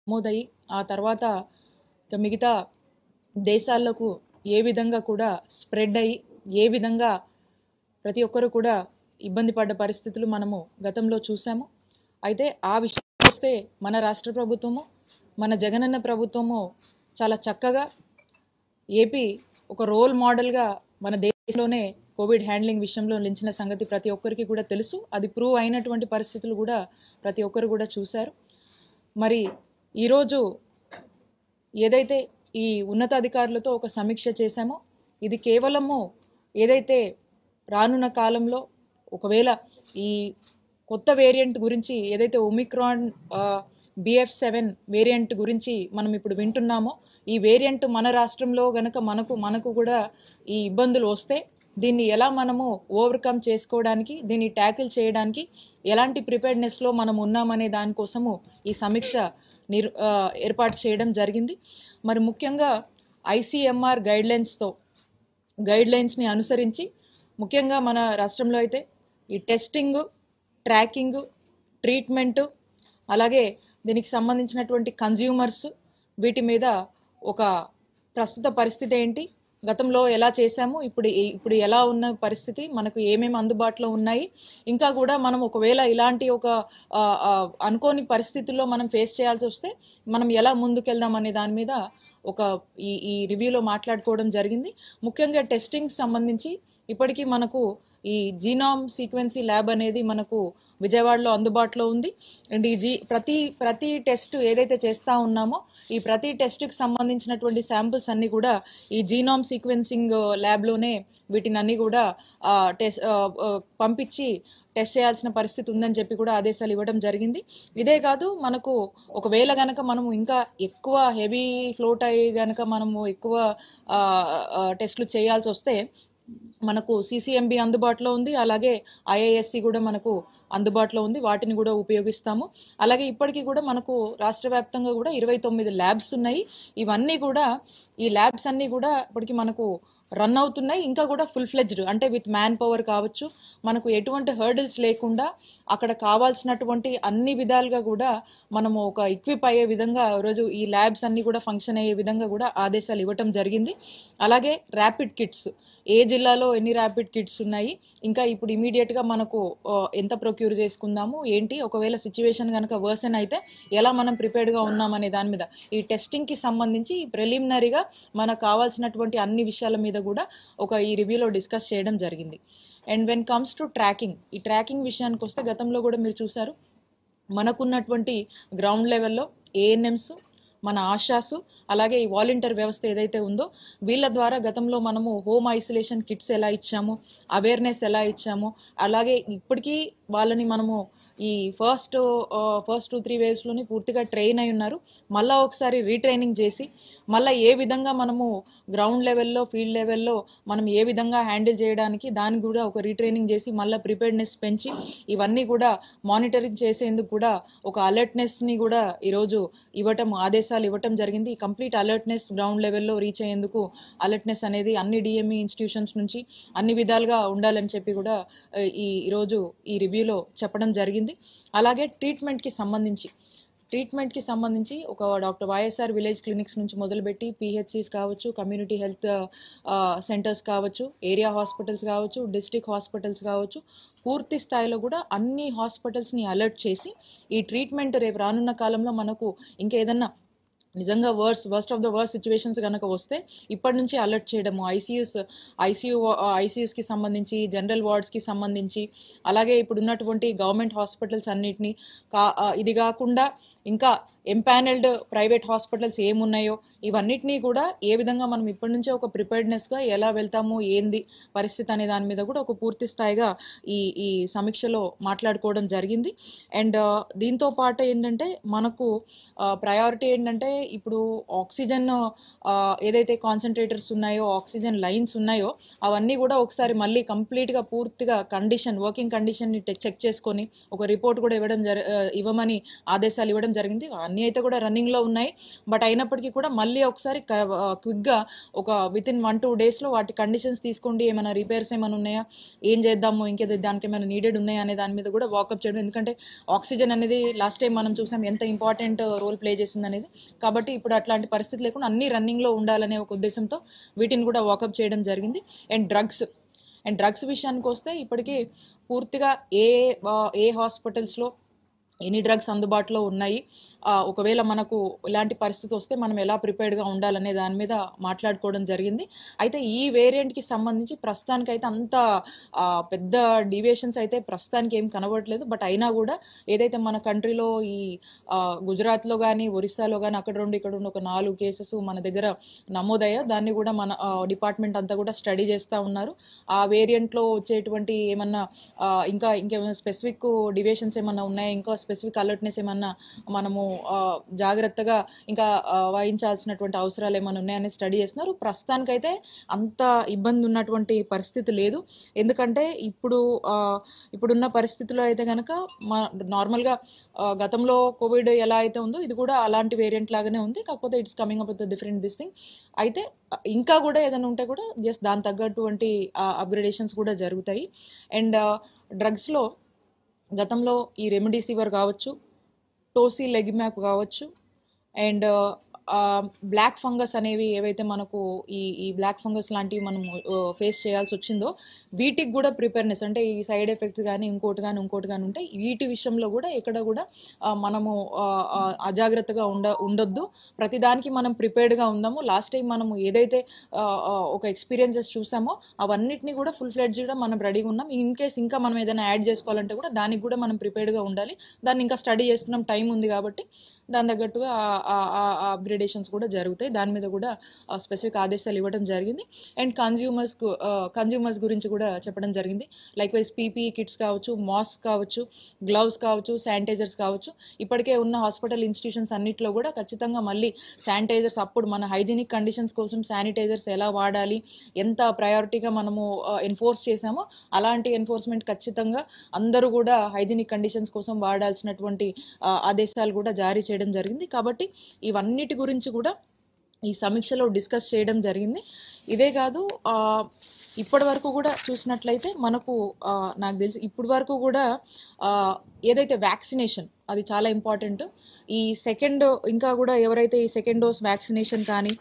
నమోదయ్యి ఆ తర్వాత మిగతా దేశాలకు ఏ విధంగా కూడా స్ప్రెడ్ అయ్యి ఏ విధంగా ప్రతి ఒక్కరు కూడా ఇబ్బంది పడ్డ పరిస్థితులు మనము గతంలో చూసాము. అయితే ఆ విషయం చూస్తే మన రాష్ట్ర ప్రభుత్వము, మన జగనన్న ప్రభుత్వము చాలా చక్కగా ఏపీ ఒక రోల్ మోడల్గా మన దేశంలోనే కోవిడ్ హ్యాండ్లింగ్ విషయంలో నిలిచిన సంగతి ప్రతి ఒక్కరికి కూడా తెలుసు. అది ప్రూవ్ అయినటువంటి పరిస్థితులు కూడా ప్రతి ఒక్కరు కూడా చూశారు. మరి ఈరోజు ఏదైతే ఈ ఉన్నతాధికారులతో ఒక సమీక్ష చేశామో ఇది కేవలము ఏదైతే రానున్న కాలంలో ఒకవేళ ఈ కొత్త వేరియంట్ గురించి ఏదైతే ఒమిక్రాన్ BF7 వేరియంట్ గురించి మనం ఇప్పుడు వింటున్నామో ఈ వేరియంట్ మన రాష్ట్రంలో గనక మనకు కూడా ఈ ఇబ్బందులు వస్తే దీన్ని ఎలా మనము ఓవర్కమ్ చేసుకోవడానికి, దీన్ని ట్యాకిల్ చేయడానికి ఎలాంటి ప్రిపేర్డ్నెస్లో మనం ఉన్నామనే దానికోసము ఈ సమీక్ష ఏర్పాటు చేయడం జరిగింది. మరి ముఖ్యంగా ICMR గైడ్లైన్స్ని అనుసరించి ముఖ్యంగా మన రాష్ట్రంలో అయితే ఈ టెస్టింగ్, ట్రాకింగ్, ట్రీట్మెంటు అలాగే దీనికి సంబంధించినటువంటి కన్జ్యూమర్స్ వీటి మీద ఒక ప్రస్తుత పరిస్థితి ఏంటి, గతంలో ఎలా చేశాము, ఇప్పుడు ఎలా ఉన్న పరిస్థితి, మనకు ఏమేమి అందుబాటులో ఉన్నాయి, ఇంకా కూడా మనం ఒకవేళ ఇలాంటి ఒక అనుకోని పరిస్థితుల్లో మనం ఫేస్ చేయాల్సి వస్తే మనం ఎలా ముందుకెళ్దాం అనే దాని మీద ఒక ఈ రివ్యూలో మాట్లాడుకోవడం జరిగింది. ముఖ్యంగా టెస్టింగ్ సంబంధించి ఇప్పటికీ మనకు ఈ జీనోమ్ సీక్వెన్సీ ల్యాబ్ అనేది మనకు విజయవాడలో అందుబాటులో ఉంది. అండ్ ఈ ప్రతి టెస్ట్ ఏదైతే చేస్తూ ఉన్నామో ఈ ప్రతి టెస్ట్కి సంబంధించినటువంటి శాంపిల్స్ అన్నీ కూడా ఈ జీనోమ్ సీక్వెన్సింగ్ ల్యాబ్లోనే వీటిని అన్నీ కూడా పంపించి టెస్ట్ చేయాల్సిన పరిస్థితి ఉందని చెప్పి కూడా ఆదేశాలు ఇవ్వడం జరిగింది. ఇదే కాదు, మనకు ఒకవేళ గనక మనము ఇంకా ఎక్కువ హెవీ ఫ్లోట్ అయ్యి గనక మనము ఎక్కువ టెస్టులు చేయాల్సి వస్తే మనకు CCMB అందుబాటులో ఉంది, అలాగే IISc కూడా మనకు అందుబాటులో ఉంది, వాటిని కూడా ఉపయోగిస్తాము. అలాగే ఇప్పటికీ కూడా మనకు రాష్ట్ర వ్యాప్తంగా కూడా 29 ల్యాబ్స్ ఉన్నాయి. ఇవన్నీ కూడా ఈ ల్యాబ్స్ అన్నీ కూడా ఇప్పటికీ మనకు రన్ అవుతున్నాయి. ఇంకా కూడా ఫుల్ ఫ్లెడ్జ్డ్ అంటే విత్ మ్యాన్ పవర్ కావచ్చు, మనకు ఎటువంటి హర్డిల్స్ లేకుండా అక్కడ కావాల్సినటువంటి అన్ని విధాలుగా కూడా మనము ఒక ఎక్విప్ అయ్యే విధంగా ఈరోజు ఈ ల్యాబ్స్ అన్నీ కూడా ఫంక్షన్ అయ్యే విధంగా కూడా ఆదేశాలు ఇవ్వటం జరిగింది. అలాగే ర్యాపిడ్ కిట్స్, ఏ జిల్లాలో ఎన్ని ర్యాపిడ్ కిట్స్ ఉన్నాయి, ఇంకా ఇప్పుడు ఇమీడియట్గా మనకు ఎంత ప్రొక్యూర్ చేసుకుందాము ఏంటి, ఒకవేళ సిచ్యువేషన్ కనుక వర్సన్ అయితే ఎలా మనం ప్రిపేర్డ్గా ఉన్నామనే దాని మీద ఈ టెస్టింగ్కి సంబంధించి ప్రిలిమినరీగా మనకు కావాల్సినటువంటి అన్ని విషయాల మీద కూడా ఈ రివ్యూలో డిస్కస్ చేయడం జరిగింది. And when comes to tracking, ఈ ట్రాకింగ్ విషయానికి వస్తే గతంలో కూడా మీరు చూసారు మనకున్నటువంటి గ్రౌండ్ లెవెల్లో ANMs, మన ఆశాసు, అలాగే ఈ వాలంటీర్ వ్యవస్థ ఏదైతే ఉందో వీళ్ళ ద్వారా గతంలో మనము హోమ్ ఐసోలేషన్ కిట్స్ ఎలా ఇచ్చాము, అవేర్నెస్ ఎలా ఇచ్చాము, అలాగే ఇప్పటికీ వాళ్ళని మనము ఈ ఫస్ట్ 2-3 వేవ్స్లోని పూర్తిగా ట్రైన్ అయి ఉన్నారు. మళ్ళీ ఒకసారి రీట్రైనింగ్ చేసి మళ్ళీ ఏ విధంగా మనము గ్రౌండ్ లెవెల్లో ఫీల్డ్ లెవెల్లో మనం ఏ విధంగా హ్యాండిల్ చేయడానికి దానికి కూడా ఒక రీట్రైనింగ్ చేసి మళ్ళీ ప్రిపేర్డ్నెస్ పెంచి ఇవన్నీ కూడా మానిటరింగ్ చేసేందుకు కూడా ఒక అలర్ట్నెస్ని కూడా ఈరోజు ఆదేశాలు ఇవ్వటం జరిగింది. ఈ కంప్లీట్ అలర్ట్నెస్ గ్రౌండ్ లెవెల్లో రీచ్ అయ్యేందుకు అలర్ట్నెస్ అనేది అన్ని DME ఇన్స్టిట్యూషన్స్ నుంచి అన్ని విధాలుగా ఉండాలని చెప్పి కూడా ఈరోజు ఈ రివ్యూలో చెప్పడం జరిగింది. అలాగే ట్రీట్మెంట్కి సంబంధించి ఒక డాక్టర్ YSR విలేజ్ క్లినిక్స్ నుంచి మొదలుపెట్టి PHCs కావచ్చు, కమ్యూనిటీ హెల్త్ సెంటర్స్ కావచ్చు, ఏరియా హాస్పిటల్స్ కావచ్చు, డిస్ట్రిక్ట్ హాస్పిటల్స్ కావచ్చు, పూర్తి స్థాయిలో కూడా అన్ని హాస్పిటల్స్ని అలర్ట్ చేసి ఈ ట్రీట్మెంట్ రేపు రానున్న కాలంలో మనకు ఇంకేదన్నా నిజంగా worst of the worst situations కనుక వస్తే ఇప్పటి నుంచి అలర్ట్ చేయడము, ఐసీయూస్కి సంబంధించి, జనరల్ వార్డ్స్కి సంబంధించి, అలాగే ఇప్పుడు ఉన్నటువంటి గవర్నమెంట్ హాస్పిటల్స్ అన్నిటినీ ఇది కాకుండా ఇంకా ఎంపానల్డ్ ప్రైవేట్ హాస్పిటల్స్ ఏమున్నాయో ఇవన్నిటినీ కూడా ఏ విధంగా మనం ఇప్పటి నుంచే ఒక ప్రిపేర్డ్నెస్గా ఎలా వెళ్తాము, ఏంది పరిస్థితి అనే దాని మీద కూడా ఒక పూర్తి స్థాయిగా ఈ సమీక్షలో మాట్లాడుకోవడం జరిగింది. అండ్ దీంతో పాటు ఏంటంటే మనకు ప్రయారిటీ ఏంటంటే ఇప్పుడు ఆక్సిజన్ ఏదైతే కాన్సన్ట్రేటర్స్ ఉన్నాయో, ఆక్సిజన్ లైన్స్ ఉన్నాయో అవన్నీ కూడా ఒకసారి మళ్ళీ కంప్లీట్గా పూర్తిగా వర్కింగ్ కండిషన్ని చెక్ చేసుకొని ఒక రిపోర్ట్ కూడా ఇవ్వమని ఆదేశాలు ఇవ్వడం జరిగింది. అన్నీ అయితే కూడా రన్నింగ్లో ఉన్నాయి. బట్ అయినప్పటికీ కూడా మళ్ళీ ఒకసారి క్విక్గా ఒక వితిన్ 1-2 డేస్లో వాటి కండిషన్స్ తీసుకోండి, ఏమైనా రిపేర్స్ ఏమైనా ఉన్నాయా, ఏం చేద్దాము, ఇంకేదో దానికి ఏమైనా నీడెడ్ ఉన్నాయా అనే దాని మీద కూడా వాకప్ చేయడం. ఎందుకంటే ఆక్సిజన్ అనేది లాస్ట్ టైం మనం చూసాం ఎంత ఇంపార్టెంట్ రోల్ ప్లే చేసింది అనేది. కాబట్టి ఇప్పుడు అట్లాంటి పరిస్థితి లేకుండా అన్ని రన్నింగ్లో ఉండాలనే ఒక ఉద్దేశంతో వీటిని కూడా వాకప్ చేయడం జరిగింది. అండ్ డ్రగ్స్ విషయానికి వస్తే ఇప్పటికీ పూర్తిగా ఏ హాస్పిటల్స్లో ఎన్ని డ్రగ్స్ అందుబాటులో ఉన్నాయి, ఒకవేళ మనకు ఇలాంటి పరిస్థితి వస్తే మనం ఎలా ప్రిపేర్డ్గా ఉండాలనే దాని మీద మాట్లాడుకోవడం జరిగింది. అయితే ఈ వేరియంట్కి సంబంధించి ప్రస్తుతానికైతే అంత పెద్ద డీవియేషన్స్ అయితే ప్రస్తుతానికి ఏం కనబడట్లేదు. బట్ అయినా కూడా ఏదైతే మన కంట్రీలో ఈ గుజరాత్లో కానీ ఒరిస్సాలో కానీ అక్కడ రెండు ఇక్కడ ఒక 4 కేసెస్ మన దగ్గర నమోదయ్యా, దాన్ని కూడా మన డిపార్ట్మెంట్ అంతా కూడా స్టడీ చేస్తూ ఉన్నారు. ఆ వేరియంట్లో వచ్చేటువంటి ఏమన్నా ఇంకేమైనా స్పెసిఫిక్ డివియేషన్స్ ఏమన్నా ఉన్నాయా, ఇంకా స్పెసిఫిక్ అలర్ట్నెస్ ఏమన్నా మనము జాగ్రత్తగా ఇంకా వహించాల్సినటువంటి అవసరాలు ఏమైనా ఉన్నాయని స్టడీ చేస్తున్నారు. ప్రస్తుతానికైతే అంత ఇబ్బంది ఉన్నటువంటి పరిస్థితి లేదు. ఎందుకంటే ఇప్పుడున్న పరిస్థితిలో అయితే కనుక నార్మల్గా గతంలో కోవిడ్ ఎలా అయితే ఉందో ఇది కూడా అలాంటి వేరియంట్ లాగానే ఉంది. కాకపోతే it's coming up with different this thing. అయితే ఇంకా కూడా ఏదైనా ఉంటే కూడా జస్ట్ దాని తగ్గటువంటి అప్గ్రేడేషన్స్ కూడా జరుగుతాయి. అండ్ డ్రగ్స్లో గతంలో ఈ రెమిడిసివిర్ కావచ్చు, టోసిలెగిమాబ్ కావచ్చు, అండ్ బ్లాక్ ఫంగస్ అనేవి ఏవైతే మనకు ఈ బ్లాక్ ఫంగస్ లాంటివి మనం ఫేస్ చేయాల్సి వచ్చిందో వీటికి కూడా ప్రిపేర్నెస్, అంటే ఈ సైడ్ ఎఫెక్ట్స్ కానీ ఇంకోటి కానీ ఉంటాయి. వీటి విషయంలో కూడా ఎక్కడ కూడా మనము అజాగ్రత్తగా ఉండొద్దు. ప్రతిదానికి మనం ప్రిపేర్డ్గా ఉందాము. లాస్ట్ టైం మనము ఏదైతే ఒక ఎక్స్పీరియన్సెస్ చూసామో అవన్నిటిని కూడా ఫుల్ ఫ్లెడ్జ్గా మనం రెడీగా ఉన్నాం. ఇన్ కేస్ ఇంకా మనం ఏదైనా యాడ్ చేసుకోవాలంటే కూడా దానికి కూడా మనం ప్రిపేర్డ్గా ఉండాలి. దాన్ని ఇంకా స్టడీ చేస్తున్నాం, టైం ఉంది కాబట్టి దాని తగ్గట్టుగా అప్గ్రేడేషన్స్ కూడా జరుగుతాయి. దాని మీద కూడా స్పెసిఫిక్ ఆదేశాలు ఇవ్వడం జరిగింది. అండ్ కన్జ్యూమర్స్ గురించి కూడా చెప్పడం జరిగింది. లైక్ వైజ్ పీపీఈ కిట్స్ కావచ్చు, మాస్క్ కావచ్చు, గ్లౌస్ కావచ్చు, శానిటైజర్స్ కావచ్చు. ఇప్పటికే ఉన్న హాస్పిటల్ ఇన్స్టిట్యూషన్స్ అన్నింటిలో కూడా ఖచ్చితంగా మళ్ళీ శానిటైజర్స్, అప్పుడు మన హైజీనిక్ కండిషన్స్ కోసం శానిటైజర్స్ ఎలా వాడాలి, ఎంత ప్రయారిటీగా మనము ఎన్ఫోర్స్ చేసామో అలాంటి ఎన్ఫోర్స్మెంట్ ఖచ్చితంగా అందరూ కూడా హైజీనిక్ కండిషన్స్ కోసం వాడాల్సినటువంటి ఆదేశాలు కూడా జారీ చేయడం జరిగింది. కాబట్టి ఇవన్నిటి గురించి కూడా ఈ సమీక్షలో డిస్కస్ చేయడం జరిగింది. ఇదే కాదు, ఇప్పటి వరకు కూడా చూసినట్లయితే మనకు నాకు తెలిసి ఇప్పటి వరకు కూడా ఏదైతే వ్యాక్సినేషన్ అది చాలా ఇంపార్టెంట్. ఈ సెకండ్ ఇంకా కూడా ఎవరైతే ఈ సెకండ్ డోస్ వ్యాక్సినేషన్ కానీ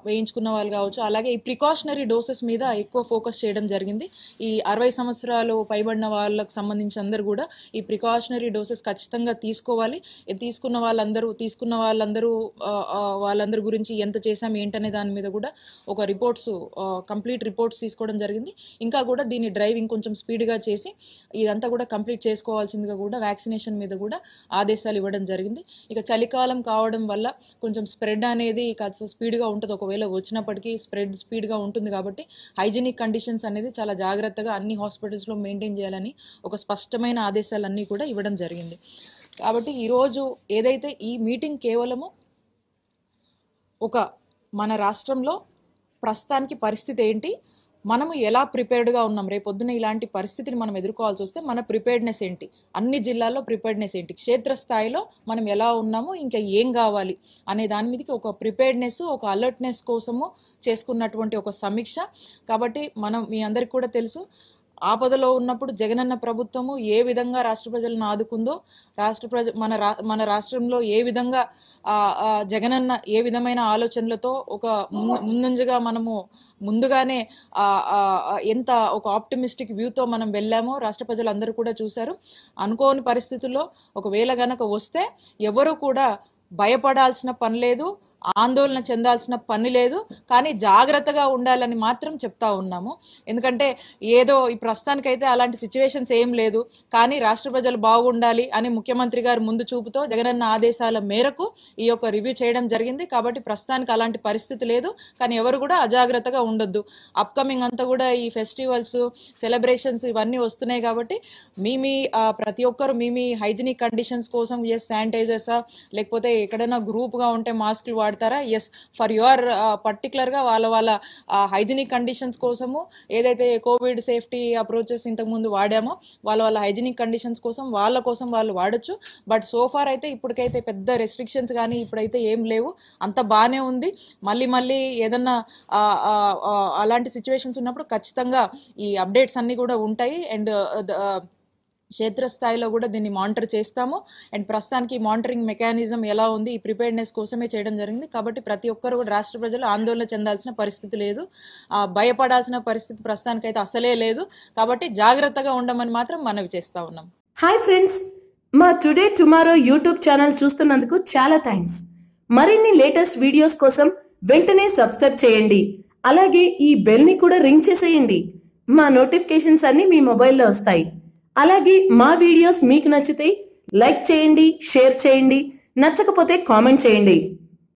వేయించుకున్న వాళ్ళు కావచ్చు, అలాగే ఈ ప్రికాషనరీ డోసెస్ మీద ఎక్కువ ఫోకస్ చేయడం జరిగింది. ఈ 60 సంవత్సరాలు పైబడిన వాళ్ళకు సంబంధించి అందరూ కూడా ఈ ప్రికాషనరీ డోసెస్ ఖచ్చితంగా తీసుకోవాలి. తీసుకున్న వాళ్ళందరూ గురించి ఎంత చేసాం ఏంటనే దాని మీద కూడా ఒక కంప్లీట్ రిపోర్ట్స్ తీసుకోవడం జరిగింది. ఇంకా కూడా దీన్ని డ్రైవింగ్ కొంచెం స్పీడ్గా చేసి ఇదంతా కూడా కంప్లీట్ చేసుకోవాల్సిందిగా కూడా వ్యాక్సినేషన్ మీద కూడా ఆదేశాలు ఇవ్వడం జరిగింది. ఇక చలికాలం కావడం వల్ల కొంచెం స్ప్రెడ్ అనేది కాస్త స్పీడ్గా ఉంటుంది. ఒకవేళ వచ్చినప్పటికీ స్పీడ్గా ఉంటుంది. కాబట్టి హైజీనిక్ కండిషన్స్ అనేది చాలా జాగ్రత్తగా అన్ని హాస్పిటల్స్లో మెయింటైన్ చేయాలని ఒక స్పష్టమైన ఆదేశాలన్నీ కూడా ఇవ్వడం జరిగింది. కాబట్టి ఈరోజు ఏదైతే ఈ మీటింగ్ కేవలము మన రాష్ట్రంలో ప్రస్తుతానికి పరిస్థితి ఏంటి, మనము ఎలా ప్రిపేర్డ్గా ఉన్నాం, రేపొద్దున ఇలాంటి పరిస్థితిని మనం ఎదుర్కోవాల్సి వస్తే మన ప్రిపేర్డ్నెస్ ఏంటి, అన్ని జిల్లాల్లో ప్రిపేర్డ్నెస్ ఏంటి, క్షేత్రస్థాయిలో మనం ఎలా ఉన్నాము, ఇంకా ఏం కావాలి అనే దాని మీదకి ఒక ప్రిపేర్డ్నెస్, ఒక అలర్ట్నెస్ కోసము చేసుకున్నటువంటి ఒక సమీక్ష. కాబట్టి మీ అందరికీ కూడా తెలుసు, ఆపదలో ఉన్నప్పుడు జగనన్న ప్రభుత్వము ఏ విధంగా రాష్ట్ర ప్రజలను ఆదుకుందో, మన రాష్ట్రంలో ఏ విధంగా జగనన్న ఏ విధమైన ఆలోచనలతో ఒక ముందంజగా మనము ముందుగానే ఎంత ఒక ఆప్టిమిస్టిక్ వ్యూతో మనం వెళ్ళామో రాష్ట్ర ప్రజలందరూ కూడా చూశారు. అనుకోని పరిస్థితుల్లో ఒకవేళ గనక వస్తే ఎవరు కూడా భయపడాల్సిన పని లేదు, ఆందోళన చెందాల్సిన పని లేదు. కానీ జాగ్రత్తగా ఉండాలని మాత్రం చెప్తా ఉన్నాము. ఎందుకంటే ఏదో ఈ ప్రస్తుతానికైతే అలాంటి సిచ్యువేషన్స్ ఏం లేదు, కానీ రాష్ట్ర ప్రజలు బాగుండాలి అని ముఖ్యమంత్రి గారు ముందు చూపుతో జగనన్న ఆదేశాల మేరకు ఈ యొక్క రివ్యూ చేయడం జరిగింది. కాబట్టి ప్రస్తుతానికి అలాంటి పరిస్థితి లేదు. కానీ ఎవరు కూడా అజాగ్రత్తగా ఉండొద్దు. అప్కమింగ్ అంతా కూడా ఈ ఫెస్టివల్స్, సెలబ్రేషన్స్ ఇవన్నీ వస్తున్నాయి. కాబట్టి ప్రతి ఒక్కరు మీ హైజీనిక్ కండిషన్స్ కోసం శానిటైజర్సా, లేకపోతే ఎక్కడైనా గ్రూప్గా ఉంటే మాస్కులు వాడితే వాడతారా? ఎస్, ఫర్ యువర్ పర్టికులర్గా వాళ్ళ హైజీనిక్ కండిషన్స్ కోసము ఏదైతే కోవిడ్ సేఫ్టీ అప్రోచెస్ ఇంతకుముందు వాడామో వాళ్ళ హైజీనిక్ కండిషన్స్ కోసం వాళ్ళు వాడచ్చు. బట్ సోఫార్ అయితే ఇప్పటికైతే పెద్ద రెస్ట్రిక్షన్స్ కానీ ఇప్పుడైతే ఏం లేవు, అంత బాగానే ఉంది. మళ్ళీ ఏదన్నా అలాంటి సిచ్యువేషన్స్ ఉన్నప్పుడు ఖచ్చితంగా ఈ అప్డేట్స్ అన్నీ కూడా ఉంటాయి. అండ్ క్షేత్రస్థాయిలో కూడా దీన్ని మానిటర్ చేస్తాము. అండ్ ప్రస్తుతానికి మానిటరింగ్ మెకానిజం ఎలా ఉంది, ఈ ప్రిపేర్డ్నెస్ కోసమే చేయడం జరిగింది. కాబట్టి ప్రతి ఒక్కరు కూడా రాష్ట్ర ప్రజలు ఆందోళన చెందాల్సిన పరిస్థితి లేదు, భయపడాల్సిన పరిస్థితి ప్రస్తుతానికైతే అసలే లేదు. కాబట్టి జాగ్రత్తగా ఉండమని మాత్రం మనవి చేస్తా ఉన్నాం. హాయ్ ఫ్రెండ్స్, మా టుడే టుమారో యూట్యూబ్ ఛానల్ చూస్తున్నందుకు చాలా థ్యాంక్స్. మరిన్ని లేటెస్ట్ వీడియోస్ కోసం వెంటనే సబ్స్క్రైబ్ చేయండి. అలాగే ఈ బెల్ ని కూడా రింగ్ చేసేయండి. మా నోటిఫికేషన్స్ అన్ని మీ మొబైల్లో వస్తాయి. అలాగే మా వీడియోస్ మీకు నచ్చితే లైక్ చేయండి, షేర్ చేయండి, నచ్చకపోతే కామెంట్ చేయండి.